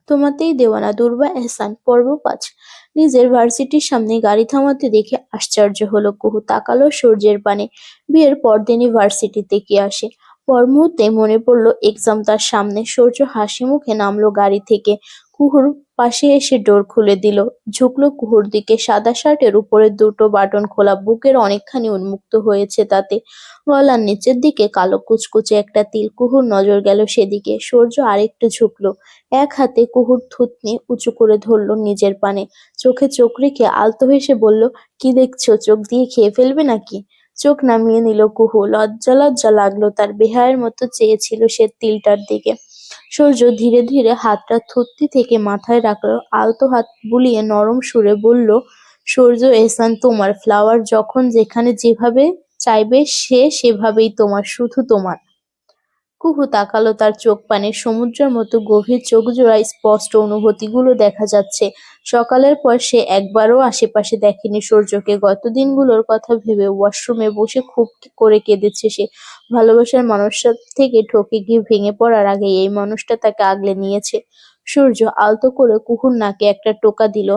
তোমাতেই দেওয়ানা দুর্বা এহসান পর্ব ৫। নিজের ভার্সিটির সামনে গাড়ি থামাতে দেখে আশ্চর্য হলো কুহু, তাকালো সূর্যের পানে। বিয়ের পরদিনই ভার্সিটিতে কি আসে। পর মুহূর্তে মনে পড়লো এক্সাম তার সামনে। সূর্য হাসি মুখে নামলো গাড়ি থেকে, কুহুর পাশে এসে ডোর খুলে দিল। ঝুঁকলো কুহুর দিকে, সাদা শার্টের উপরের দুটো বাটন খোলা, বুকের অনেকখানি উন্মুক্ত হয়েছে তাতে। গলার নিচের দিকে কালো কুচকুচে একটা তিল। কুহুর নজর গেল সেদিকে। সূর্য আরেকটু ঝুঁকলো, এক হাতে কুহুর থুতনি উঁচু করে ধরল নিজের পানে। চোখে চোখ রেখে আলতো হেসে বলল, কি দেখছো, চোখ দিয়ে খেয়ে ফেলবে নাকি? চোখ নামিয়ে নিল কুহু। লজ্জা লজ্জা লাগলো তার, বেহায়ের মতো চেয়েছিল সে তিলটার দিকে। সূর্য ধীরে ধীরে হাতটা থুতনি থেকে মাথায় রাখলো, আলতো হাত বুলিয়ে নরম সুরে বলল, সূর্য এহসান তোমার, ফ্লাওয়ার যখন যেখানে যেভাবে চাইবে সে সেভাবেই তোমার, শুধু তোমার। কুহু তাকালো, তার চোখ পানে সমুদ্রের মতো গভীর, চোখ জোড়ায় স্পষ্ট অনুভূতিগুলো দেখা যাচ্ছে। সকালের পর সে একবারও আশেপাশে দেখেনি সূর্যকে। গত দিনগুলোর কথা ভেবে ওয়াশরুমে বসে খুব করে কেঁদেছে সে। ভালোবাসার মানুষটার থেকে ঠকে গিয়ে ভেঙে পড়ার আগে এই মানুষটা তাকে আগলে নিয়েছে। সূর্য আলতো করে কুহুর নাকে একটা টোকা দিল।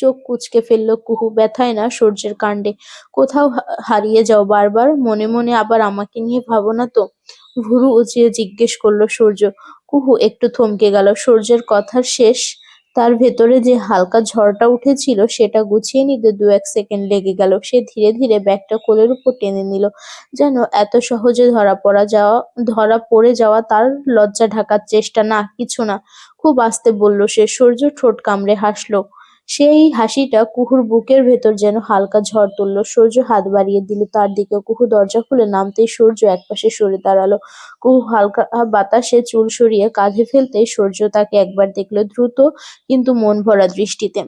চোখ কুঁচকে ফেলল কুহু, ব্যথায় না সূর্যের কাণ্ডে। কোথাও হারিয়ে যাও বারবার, মনে মনে আবার আমাকে নিয়ে ভাবো না তো? ভুরু উঁচিয়ে জিজ্ঞেস করল সূর্য। কুহু একটু থমকে গেল। সূর্যের কথার শেষ, তার ভেতরে যে হালকা ঝড়টা উঠেছিল সেটা গুছিয়ে নিতে ২-১ সেকেন্ড লেগে গেল। সে ধীরে ধীরে ব্যাগটা কোলের উপর টেনে নিল, যেন এত সহজে ধরা পড়ে যাওয়া তার লজ্জা ঢাকার চেষ্টা। না, কিছু না। খুব আস্তে বলল সে। সূর্য ঠোঁট কামড়ে হাসল। সেই হাসিটা কুহুর বুকের ভেতর যেন হালকা ঝড় তুলল। সূর্য হাত বাড়িয়ে দিল তার দিকে। কুহু দরজা খুলে নামতেই সূর্য একপাশে সরে দাঁড়ালো। কুহু হালকা বাতাসে চুল সরিয়ে কাঁধে ফেলতেই সূর্য তাকে একবার দেখল, দ্রুত কিন্তু মন ভরা দৃষ্টিতে।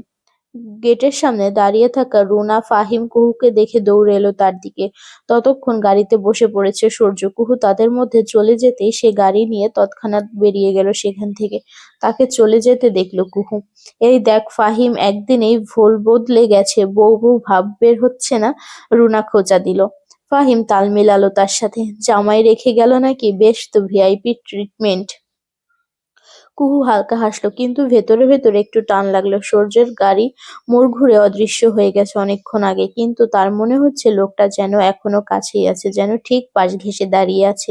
গেটের সামনে দাঁড়িয়ে থাকা রুনা, ফাহিম কুহুকে দেখে দৌড়ে এলো তার দিকে। ততক্ষণ গাড়িতে বসে পড়েছে সূর্য। কুহু তাদের মধ্যে চলে যেতেই সে গাড়ি নিয়ে তৎক্ষণাৎ বেরিয়ে গেল সেখান থেকে। তাকে চলে যেতে দেখল কুহু। এই দেখ ফাহিম, একদিনেই ভোল বদলে গেছে, বউ বউ ভাব বের হচ্ছে না? রুনা খোঁচা দিল। ফাহিম তাল মেলালো তার সাথে। জামাই রেখে গেল নাকি? বেশ তো, ভিআইপি ট্রিটমেন্ট। কুহু হালকা হাসলো, কিন্তু ভেতরে ভেতরে একটু টান লাগলো। সূর্যের গাড়ি মোড় ঘুরে অদৃশ্য হয়ে গেছে অনেকক্ষণ আগে, কিন্তু তার মনে হচ্ছে লোকটা যেন এখনো কাছেই আছে, যেন ঠিক পাশ ঘেঁষে দাঁড়িয়ে আছে।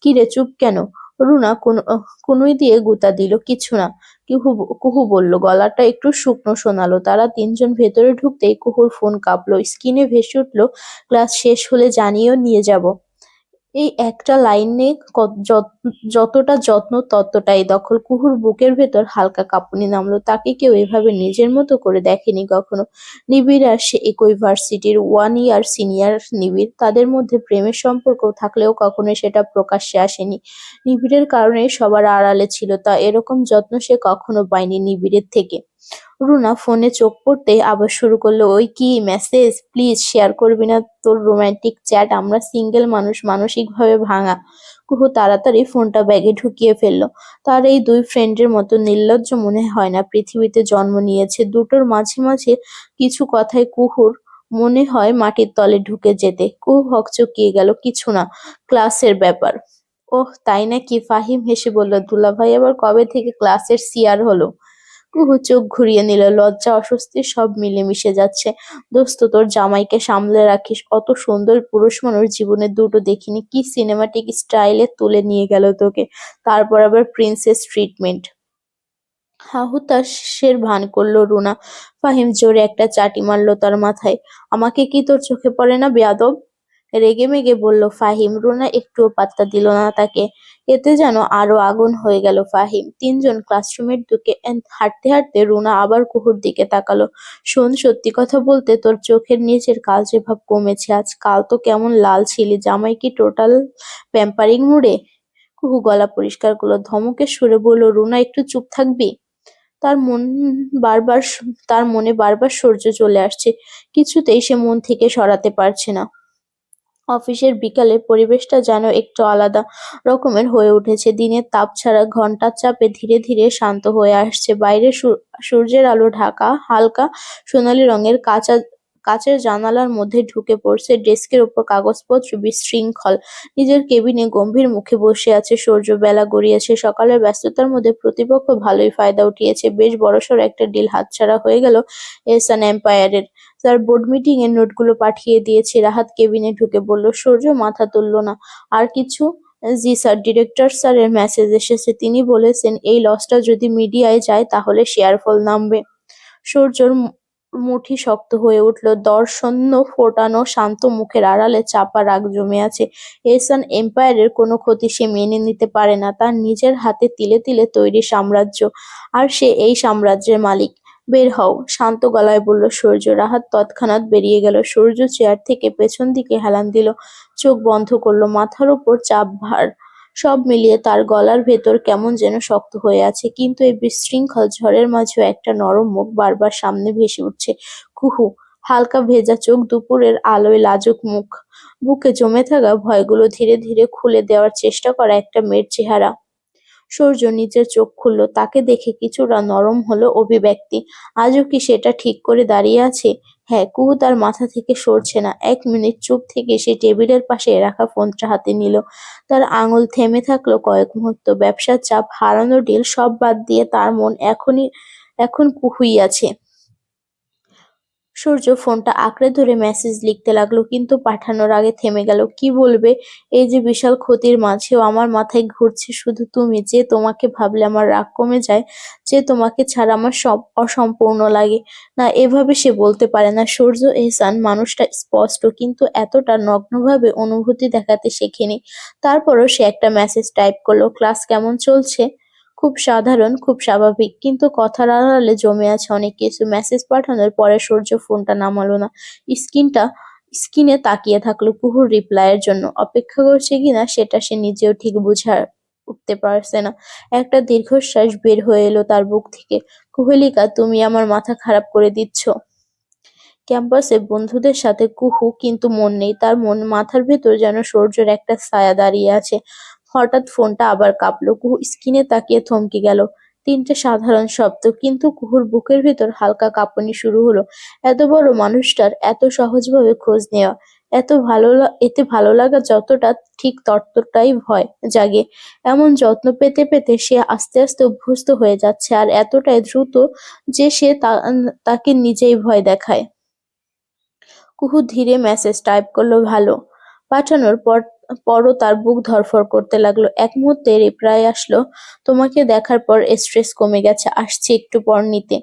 কিরে, চুপ কেন? রুনা কনুই দিয়ে গুতা দিল। কিছু না, কুহু কুহু বলল। গলাটা একটু শুকনো শোনালো। তারা তিনজন ভেতরে ঢুকতেই কুহুর ফোন কাঁপলো, স্ক্রিনে ভেসে উঠল, ক্লাস শেষ হলে জানিয়েও নিয়ে যাব। এই একটা লাইনে যতটা যত্ন ততটাই দখল। কুহুর বুকের ভেতর হালকা কাঁপুনি নামলো। তাকে কেউ এভাবে নিজের মতো করে দেখেনি কখনো। নিবিড় আর সে একই ভার্সিটির, 1 ইয়ার সিনিয়র নিবিড়। তাদের মধ্যে প্রেমের সম্পর্ক থাকলেও কখনো সেটা প্রকাশ্যে আসেনি। নিবিড়ের কারণে সবার আড়ালে ছিল তা। এরকম যত্ন সে কখনো পায়নি নিবিড়ের থেকে। রুনা ফোনে চোখ পড়তেই আবার শুরু করলো, ওই কি মেসেজ? প্লিজ শেয়ার করবি না তোর রোমান্টিক চ্যাট? আমরা সিঙ্গেল মানুষ, মানসিকভাবে ভাঙা। কুহু তাড়াতাড়ি ফোনটা ব্যাগে ঢুকিয়ে ফেললো। তার এই দুই ফ্রেন্ডের মতো নির্লজ্জ মনে হয় না পৃথিবীতে জন্ম নিয়েছে। দুটোর মাঝে মাঝে কিছু কথায় কুহুর মনে হয় মাটির তলে ঢুকে যেতে। কুহু হকচকিয়ে গেল। কিছু না, ক্লাসের ব্যাপার। ওহ তাই নাকি? ফাহিম হেসে বলল, দুলাভাই আবার কবে থেকে ক্লাসের সিআর হলো? কুহু চোখ ঘুরিয়ে নিল। লজ্জা অস্বস্তি সব মিলেমিশে যাচ্ছে। দোস্ত, তোর জামাইকে সামলে রাখিস। অত সুন্দর পুরুষ মানুষ জীবনে দুটো দেখিনি। কি সিনেমাটিক স্টাইলে তুলে নিয়ে গেল তোকে, তারপর আবার প্রিন্সেস ট্রিটমেন্ট। হুতাশের ভান করলো রুনা। ফাহিম জোরে একটা চাটি মারলো তার মাথায়। আমাকে কি তোর চোখে পড়ে না, বেয়াদব? রেগেমেগে বলল ফাহিম। রুনা একটুও পাত্তা দিল না তাকে। এতে যেন আরো আগুন হয়ে গেল ফাহিম। তিনজন ক্লাসরুমের দিকে হাঁটতে হাঁটতে রুনা আবার কুহুর দিকে তাকালো। শোন, সত্যি কথা বলতে তোর চোখের নিচের কালচে ভাব কমেছে আজ। কাল তো কেমন লাল ছিলি। জামাই কি টোটাল প্যাম্পারিং মুডে? কুহু গলা পরিষ্কার করলো, ধমকের সুরে বলল, রুনা একটু চুপ থাকবি? তার মন তার মনে বারবার সূর্য চলে আসছে। কিছুতেই সে মন থেকে সরাতে পারছে না। অফিসের বিকালের পরিবেশটা যেন একটু আলাদা রকমের হয়ে উঠেছে। দিনের তাপ ছাড়া ঘন্টার চাপে ধীরে ধীরে শান্ত হয়ে আসছে। বাইরে সূর্যের আলো ঢাকা হালকা সোনালি রঙের কাঁচা কাঁচের জানালার মধ্যে ঢুকে পড়ছে। ডেস্কের ওপর কাগজপত্র বিশৃঙ্খল। নিজের কেবিনে গম্ভীর মুখে বসে আছে সূর্য। বেলা গড়িয়েছে। সকালের ব্যস্ততার মধ্যে প্রতিপক্ষ ভালোই ফায়দা উঠিয়েছে। বেশ বড়সড় একটা ডিল হাতছাড়া হয়ে গেল এহসান এম্পায়ারের। স্যার বোর্ড মিটিং এর নোটগুলো পাঠিয়ে দিয়েছি। রাহাত কেবিনে ঢুকে বলল। সূর্য মাথা তুলল না। আর কিছু? জি স্যার, ডিরেক্টর স্যারের মেসেজ এসেছে। তিনি বলেছেন এই লসটা যদি মিডিয়ায় যায় তাহলে শেয়ার ফল নামবে। সূর্যর মুঠি শক্ত হয়ে উঠল। দর্শন্য ফোটানো শান্ত মুখের আড়ালে চাপা রাগ জমে আছে। এহসান এম্পায়ারের কোনো ক্ষতি সে মেনে নিতে পারে না। তার নিজের হাতে তিলে তিলে তৈরি সাম্রাজ্য, আর সে এই সাম্রাজ্যের মালিক। বের হও, শান্ত গলায় বলল সূর্য। রাহাত তৎক্ষণাৎ বেরিয়ে গেল। সূর্য চেয়ার থেকে পেছন দিকে হেলান দিল, চোখ বন্ধ করলো। মাথার উপর চাপ ভার। সব মিলিয়ে তার গলার ভেতর কেমন যেন শক্ত হয়ে আছে। কিন্তু এই বিশৃঙ্খল ঝড়ের মাঝেও একটা নরম মুখ বারবার সামনে ভেসে উঠছে। কুহু। হালকা ভেজা চোখ, দুপুরের আলোয় লাজুক মুখ। বুকে জমে থাকা ভয়গুলো ধীরে ধীরে খুলে দেওয়ার চেষ্টা করা একটা মেয়ের চেহারা। সূর্য নিচের চোখ খুলল। তাকে দেখে কিছুটা নরম হলো অভিব্যক্তি। আজও কি সেটা ঠিক করে দাঁড়িয়ে আছে? হ্যাঁ। কুহু তার মাথা থেকে সরছে না। ১ মিনিট চুপ থেকে সে টেবিলের পাশে রাখা ফোনটা হাতে নিল। তার আঙুল থেমে থাকলো কয়েক মুহূর্ত। ব্যবসার চাপ, হারানো ডিল সব বাদ দিয়ে তার মন এখন কুহুই আছে। সূর্য ফোনটা আঁকড়ে ধরে মেসেজ লিখতে লাগলো, কিন্তু পাঠানোর আগে থেমে গেল। কি বলবে? এই যে বিশাল ক্ষতির মাঝেও আমার মাথায় ঘুরছে শুধু তুমি। যে তোমাকে ভাবলে আমার রাগ কমে যায়, যে তোমাকে ছাড়া আমার সব অসম্পূর্ণ লাগে। না, এভাবে সে বলতে পারে না। সূর্য এহসান মানুষটা স্পষ্ট, কিন্তু এতটা নগ্নভাবে অনুভূতি দেখাতে শেখেনি। তারপরও সে একটা মেসেজ টাইপ করলো। ক্লাস কেমন চলছে? খুব সাধারণ, খুব স্বাভাবিক, কিন্তু কথার আড়ালে জমে আছে অনেক কিছু। মেসেজ পাঠানোর পরে সূর্য ফোনটা নামালো না। স্ক্রিনে তাকিয়ে থাকলো কুহুর রিপ্লাইয়ের জন্য। অপেক্ষা করছে কিনা সেটা সে নিজেও ঠিক বুঝে উঠতে পারছে না। একটা দীর্ঘশ্বাস বের হয়ে এলো তার বুক থেকে। কুহেলিকা, তুমি আমার মাথা খারাপ করে দিচ্ছ। ক্যাম্পাসে বন্ধুদের সাথে কুহু, কিন্তু মন নেই তার। মাথার ভেতর যেন সূর্যের একটা ছায়া দাঁড়িয়ে আছে। হঠাৎ ফোনটা আবার কাঁপলো। কুহু স্ক্রিনে তাকিয়ে থমকে গেল। ৩টে সাধারণ শব্দ, কিন্তু কুহুর বুকের ভেতর হালকা কাঁপুনি শুরু হলো। এত বড় মানুষটার এত সহজভাবে খোঁজ নেওয়া, এতে ভালো লাগা যতটা, ঠিক ততটাই ভয় জাগে। এমন যত্ন পেতে পেতে সে আস্তে আস্তে অভ্যস্ত হয়ে যাচ্ছে, আর এতটাই দ্রুত যে সে তাকে নিজেই ভয় দেখায়। কুহু ধীরে মেসেজ টাইপ করলো, ভালো। পাঠানোর পরও তার বুক ধড়ফড় করতে লাগলো। এক মুহূর্তে রিপ্লাই আসলো, তোমাকে দেখার পর স্ট্রেস কমে গেছে, আসছি একটু পর নিতে।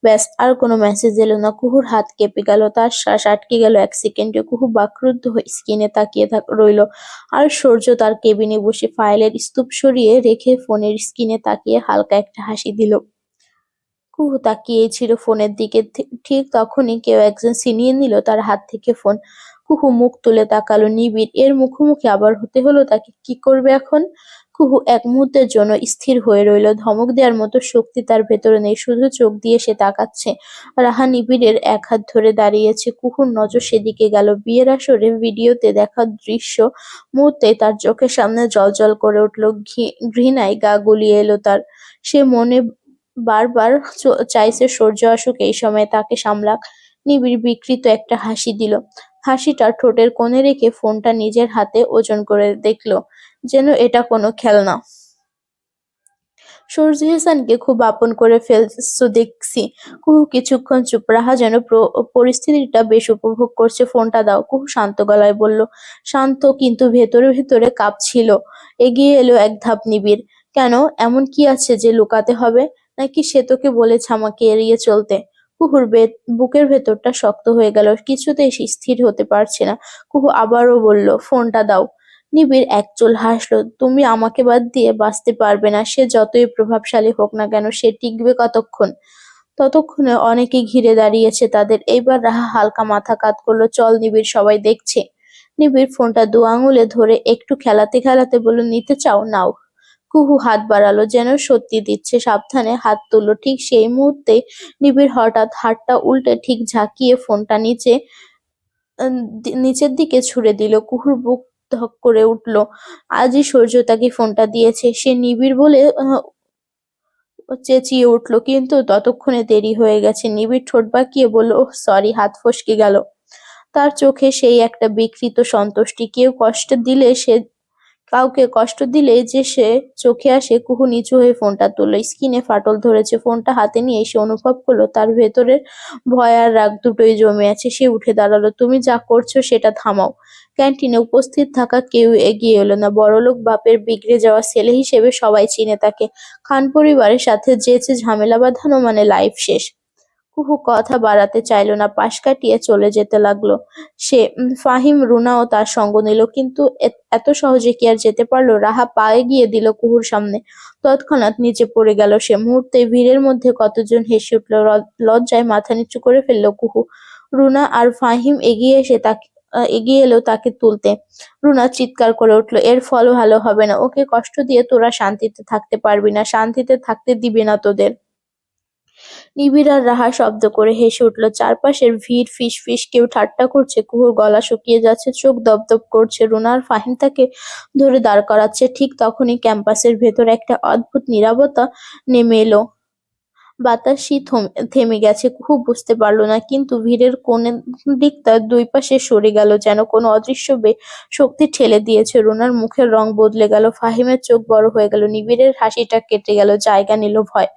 ব্যাস, আর কোনো মেসেজ এলো না। কুহুর হাত কেঁপে গেল, তার শ্বাস আটকে গেল ১ সেকেন্ডে। কুহু বাকরুদ্ধ হয়ে স্ক্রিনে তাকিয়ে রইল। আর সূর্য তার কেবিনে বসে ফাইলের স্তূপ সরিয়ে রেখে ফোনের স্ক্রিনে তাকিয়ে হালকা একটা হাসি দিল। কুহু তাকিয়েই ছিল ফোনের দিকে। ঠিক তখনই কেউ একজন ছিনিয়ে নিল তার হাত থেকে ফোন। কুহু মুখ তুলে তাকালো। নিবিড়। এর মুখোমুখি আবার হতে হলো তাকে। কি করবে এখন? কুহু এক মুহূর্তের জন্য স্থির হয়ে রইল। ধমক দেওয়ার মতো শক্তি তার ভেতরে নেই, শুধু চোখ দিয়ে সে তাকাচ্ছে। রাহা নিবিড়ের এক হাত ধরে দাঁড়িয়েছে। কুহুর নজর সেদিকে গেল। বিয়ের আসরে ভিডিওতে দেখা দৃশ্য মুহূর্তে তার চোখের সামনে জ্বলজ্বল করে উঠল। ঘৃণায় গা গুলিয়ে এলো তার। সে মনে বারবার চাইছে সূর্য আসুক এই সময়, তাকে সামলাক। নিবিড় বিকৃত একটা হাসি দিল। হাসিটা ঠোঁটের কোণে রেখে ফোনটা নিজের হাতে ওজন করে দেখল, যেন এটা কোনো খেলনা। সূর্য এহসানকে খুব আপন করে ফেলছো দেখছি। কুহু কিছুক্ষণ চুপ। রাহা যেন পরিস্থিতিটা বেশ উপভোগ করছে। ফোনটা দাও, কুহু শান্ত গলায় বলল। শান্ত, কিন্তু ভেতরে ভেতরে কাঁপছিল। এগিয়ে এলো এক ধাপ নিবিড়। কেন? এমন কি আছে যে লুকাতে হবে? নাকি সে তোকে বলেছে আমাকে এড়িয়ে চলতে? কুহুর বুকের ভেতরটা শক্ত হয়ে গেল। কিছুতেই সে স্থির হতে পারছে না। কুহু আবারও বলল, ফোনটা দাও। নিবিড় একচুল হাসল। তুমি আমাকে বাদ দিয়ে বাঁচতে পারবে না। সে যতই প্রভাবশালী হোক না কেন, সে টিকবে কতক্ষণ? ততক্ষণে অনেকে ঘিরে দাঁড়িয়েছে তাদের। এইবার রাহা হালকা মাথা কাত করলো। চল নিবিড়, সবাই দেখছে। নিবিড় ফোনটা ২ আঙুলে ধরে একটু খেলাতে খেলাতে বলল, নিতে চাও? নাও। কুহু হাত বাড়ালো, যেন সত্যি দিচ্ছে। সাবধানে হাত তুললো। ঠিক সেই মুহূর্তে নিবিড় হঠাৎ হাতটা উল্টে ঠিক ঝাঁকিয়ে ফোনটা নিচের দিকে ছুঁড়ে দিল। কুহুর বুক ধক করে উঠল। আজই সূর্য তাকে ফোনটা দিয়েছে। সে নিবিড় বলে চেঁচিয়ে উঠল, কিন্তু ততক্ষণে দেরি হয়ে গেছে। নিবিড় ঠোঁট বাঁকিয়ে বলল, ওহ সরি, হাত ফসকে গেল। তার চোখে সেই একটা বিকৃত সন্তুষ্টি। কাউকে কষ্ট দিলে যে সে চোখে আসে। কুহু নিচু হয়ে ফোনটা তুলল। স্ক্রিনে ফাটল ধরেছে। ফোনটা হাতে নিয়ে সে অনুভব করলো তার ভেতরের ভয় আর রাগ দুটোই জমে আছে। সে উঠে দাঁড়ালো। তুমি যা করছো সেটা থামাও। ক্যান্টিনে উপস্থিত থাকা কেউ এগিয়ে এলো না। বড়লোক বাপের বিগড়ে যাওয়া ছেলে হিসেবে সবাই চিনে তাকে। খান পরিবারের সাথে যেচে ঝামেলা বাঁধানো মানে লাইফ শেষ। কুহু কথা বাড়াতে চাইল না, পাশ কাটিয়ে চলে যেতে লাগলো। ফাহিম, রুনাও তার সঙ্গ নিল, কিন্তু এত সহজে কি আর যেতে পারলো? রাহা পা এগিয়ে দিল কুহুর সামনে। তৎক্ষণাৎ নিচে পড়ে গেল সে। মুহূর্তে ভিড়ের মধ্যে কতজন হেসে উঠল। লজ্জায় মাথা নিচু করে ফেলল কুহু। রুনা আর ফাহিম এগিয়ে এলো তাকে তুলতে। রুনা চিৎকার করে উঠল, এর ফল ভালো হবে না। ওকে কষ্ট দিয়ে তোরা শান্তিতে থাকতে পারবি না, শান্তিতে থাকতে দিবে না তোদের। নিবিড় আর রাহা শব্দ করে হেসে উঠল। চারপাশের ভিড় ফিসফিস, কেউ ঠাট্টা করছে। কুহুর গলা শুকিয়ে যাচ্ছে, চোখ দপদপ করছে। রুনা আর ফাহিম তাকে ধরে দাঁড় করাচ্ছে। ঠিক তখনই ক্যাম্পাসের ভেতর একটা অদ্ভুত নীরবতা নেমে এলো। বাতাসই থেমে গেছে। কুহু বুঝতে পারল না, কিন্তু ভিড়ের কোন দিকটা দুই পাশে সরে গেল, যেন কোনো অদৃশ্য শক্তি ঠেলে দিয়েছে। রুনার মুখের রং বদলে গেল, ফাহিমের চোখ বড় হয়ে গেল, নিবিড়ের হাসিটা কেটে গেল, জায়গা নিল ভয়।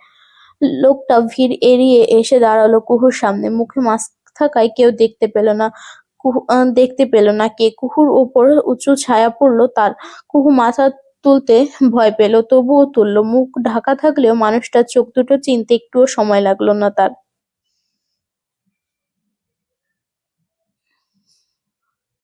লোকটা ভিড় এড়িয়ে এসে দাঁড়ালো কুহুর সামনে। মুখে মাস্ক থাকায় কেউ দেখতে পেল না কে। কুহুর উপর উঁচু ছায়া পড়ল তার। কুহু মাথা তুলতে ভয় পেল, তবুও তুলল। মুখ ঢাকা থাকলেও মানুষটার চোখ দুটো চিনতে একটুও সময় লাগলো না তার।